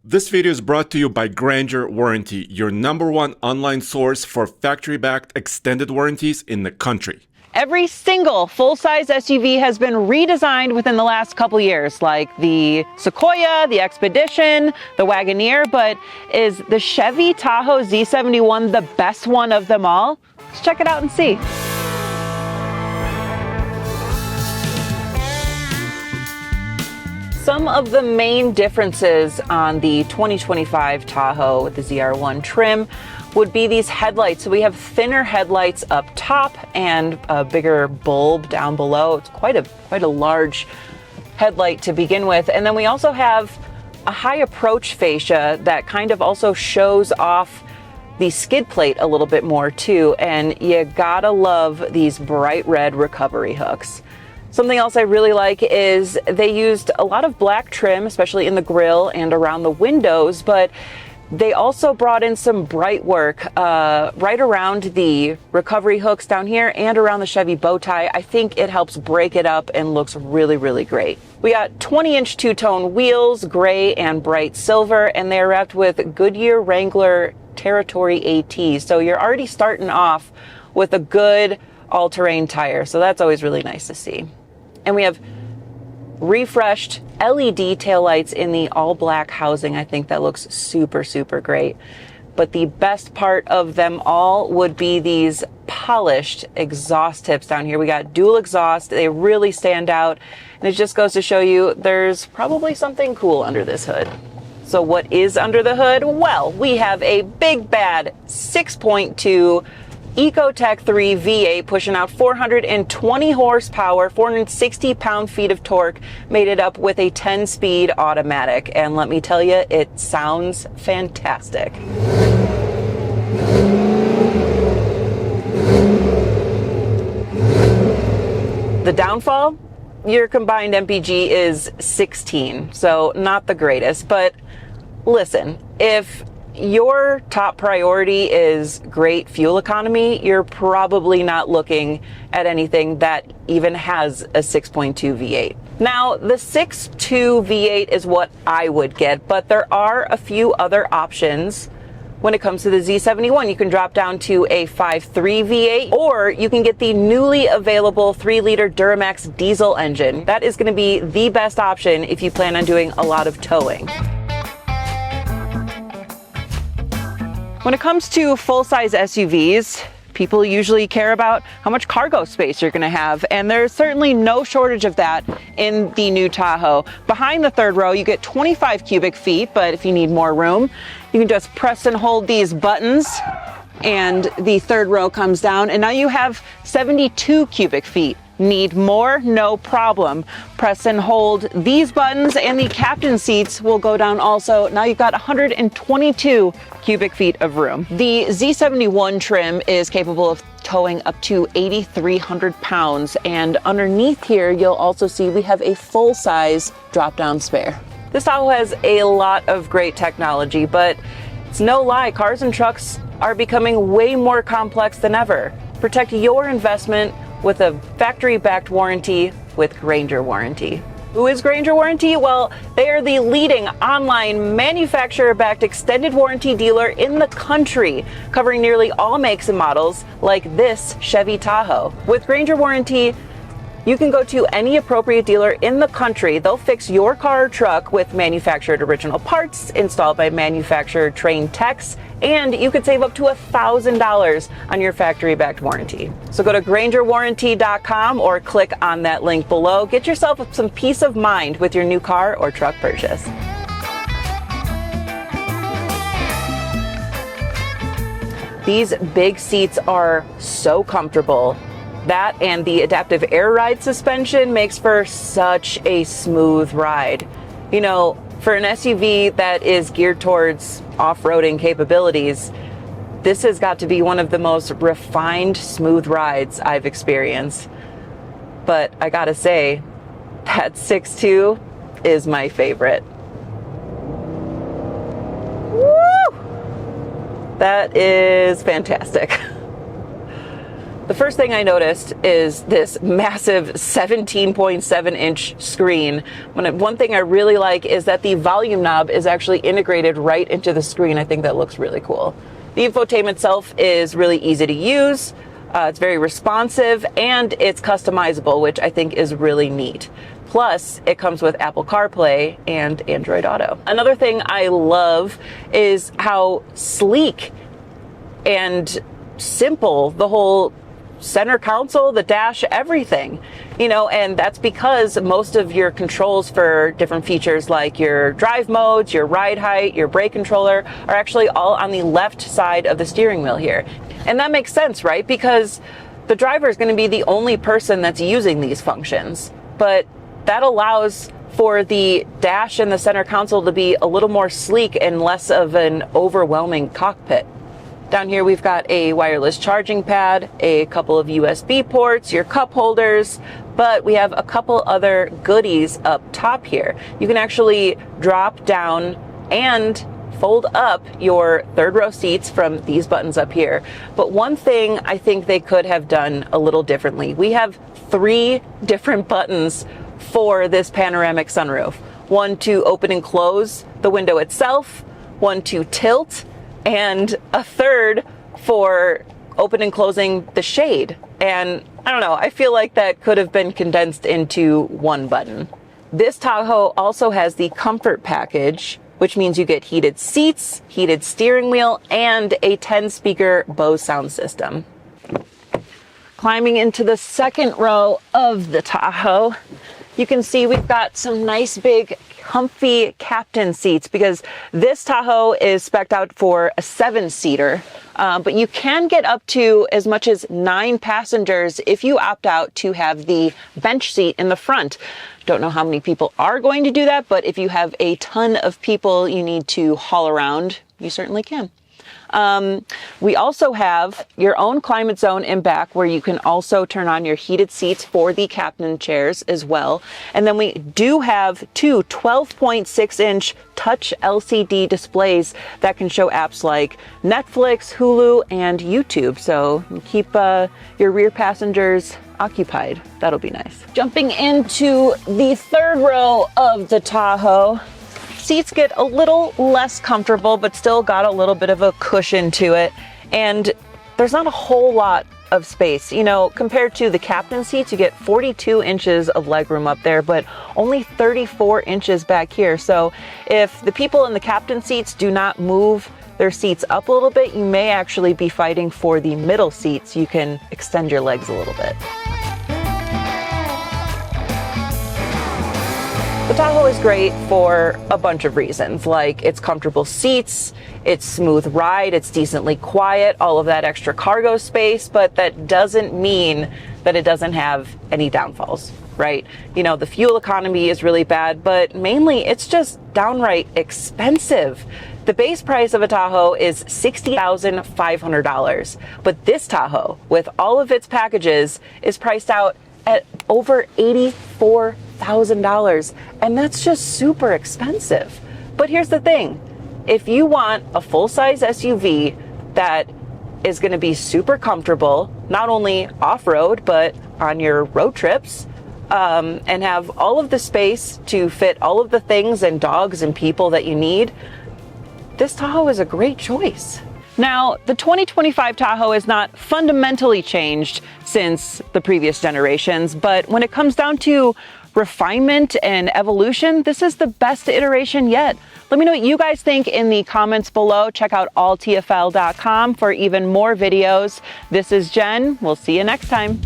This video is brought to you by Grainger Warranty, your #1 online source for factory-backed extended warranties in the country. Every single full-size SUV has been redesigned within the last couple years, like the Sequoia, the Expedition, the Wagoneer, but is the Chevy Tahoe Z71 the best one of them all? Let's check it out and see. Some of the main differences on the 2025 Tahoe with the ZR1 trim would be these headlights. So we have thinner headlights up top and a bigger bulb down below. It's quite a large headlight to begin with. And then we also have a high approach fascia that kind of also shows off the skid plate a little bit more too. And you gotta love these bright red recovery hooks. Something else I really like is they used a lot of black trim, especially in the grille and around the windows, but they also brought in some bright work right around the recovery hooks down here and around the Chevy bow tie. I think it helps break it up and looks really, really great. We got 20-inch two-tone wheels, gray and bright silver, and they're wrapped with Goodyear Wrangler Territory AT. So you're already starting off with a good all-terrain tire. So that's always really nice to see. And we have refreshed LED taillights in the all black housing. I think that looks super, super great. But the best part of them all would be these polished exhaust tips down here. We got dual exhaust. They really stand out. And it just goes to show you there's probably something cool under this hood. So what is under the hood? Well, we have a big bad 6.2 Ecotec 3 V8 pushing out 420 horsepower, 460 pound-feet of torque, made it up with a 10-speed automatic. And let me tell you, it sounds fantastic. The downfall? Your combined MPG is 16, so not the greatest. But listen, if your top priority is great fuel economy, you're probably not looking at anything that even has a 6.2 V8. Now, the 6.2 V8 is what I would get, but there are a few other options when it comes to the Z71. You can drop down to a 5.3 V8, or you can get the newly available 3-liter Duramax diesel engine. That is going to be the best option if you plan on doing a lot of towing. When it comes to full-size SUVs, people usually care about how much cargo space you're going to have, and there's certainly no shortage of that in the new Tahoe. Behind the third row, you get 25 cubic feet, but if you need more room, you can just press and hold these buttons, and the third row comes down, and now you have 72 cubic feet. Need more? No problem. Press and hold these buttons and the captain seats will go down also. Now you've got 122 cubic feet of room. The Z71 trim is capable of towing up to 8,300 pounds, and underneath here you'll also see we have a full-size drop-down spare. This Tahoe has a lot of great technology, but it's no lie, cars and trucks are becoming way more complex than ever. Protect your investment with a factory-backed warranty with Grainger Warranty. Who is Grainger Warranty? Well, they are the leading online manufacturer-backed extended warranty dealer in the country, covering nearly all makes and models like this Chevy Tahoe. With Grainger Warranty, you can go to any appropriate dealer in the country. They'll fix your car or truck with manufactured original parts installed by manufacturer trained techs, and you could save up to $1,000 on your factory-backed warranty. So go to GraingerWarranty.com or click on that link below. Get yourself some peace of mind with your new car or truck purchase. These big seats are so comfortable. That and the adaptive air ride suspension makes for such a smooth ride. You know, for an SUV that is geared towards off-roading capabilities, this has got to be one of the most refined, smooth rides I've experienced. But I gotta say, that 6.2 is my favorite. Woo! That is fantastic. The first thing I noticed is this massive 17.7-inch screen. One thing I really like is that the volume knob is actually integrated right into the screen. I think that looks really cool. The infotainment itself is really easy to use. It's very responsive and it's customizable, which I think is really neat. Plus, it comes with Apple CarPlay and Android Auto. Another thing I love is how sleek and simple the whole center console, the dash, everything, and that's because most of your controls for different features like your drive modes, your ride height, your brake controller are actually all on the left side of the steering wheel here. And that makes sense, right? Because the driver is going to be the only person that's using these functions. But that allows for the dash and the center console to be a little more sleek and less of an overwhelming cockpit. Down here we've got a wireless charging pad, a couple of USB ports, your cup holders, but we have a couple other goodies up top here. You can actually drop down and fold up your third row seats from these buttons up here. But one thing I think they could have done a little differently. We have 3 different buttons for this panoramic sunroof. One to open and close the window itself, one to tilt, and a third for open and closing the shade. And I don't know, I feel like that could have been condensed into one button. This Tahoe also has the comfort package, which means you get heated seats, heated steering wheel, and a 10-speaker Bose sound system. Climbing into the second row of the Tahoe, you can see we've got some nice big comfy captain seats because this Tahoe is spec'd out for a 7-seater, but you can get up to as much as 9 passengers if you opt out to have the bench seat in the front. Don't know how many people are going to do that, but if you have a ton of people you need to haul around, you certainly can. We also have your own climate zone in back where you can also turn on your heated seats for the captain chairs as well. And then we do have 2 12.6-inch touch LCD displays that can show apps like Netflix, Hulu, and YouTube. So keep your rear passengers occupied. That'll be nice. Jumping into the third row of the Tahoe, seats get a little less comfortable, but still got a little bit of a cushion to it. And there's not a whole lot of space. Compared to the captain seats, you get 42 inches of legroom up there, but only 34 inches back here. So if the people in the captain seats do not move their seats up a little bit, you may actually be fighting for the middle seats. You can extend your legs a little bit. The Tahoe is great for a bunch of reasons, like its comfortable seats, its smooth ride, it's decently quiet, all of that extra cargo space, but that doesn't mean that it doesn't have any downfalls, right? The fuel economy is really bad, but mainly it's just downright expensive. The base price of a Tahoe is $60,500, but this Tahoe, with all of its packages, is priced out at over $84,000, and that's just super expensive. But here's the thing, if you want a full-size SUV that is going to be super comfortable, not only off-road, but on your road trips, and have all of the space to fit all of the things and dogs and people that you need, this Tahoe is a great choice. Now, the 2025 Tahoe is not fundamentally changed since the previous generations, but when it comes down to refinement and evolution, this is the best iteration yet. Let me know what you guys think in the comments below. Check out alltfl.com for even more videos. This is Jen. We'll see you next time.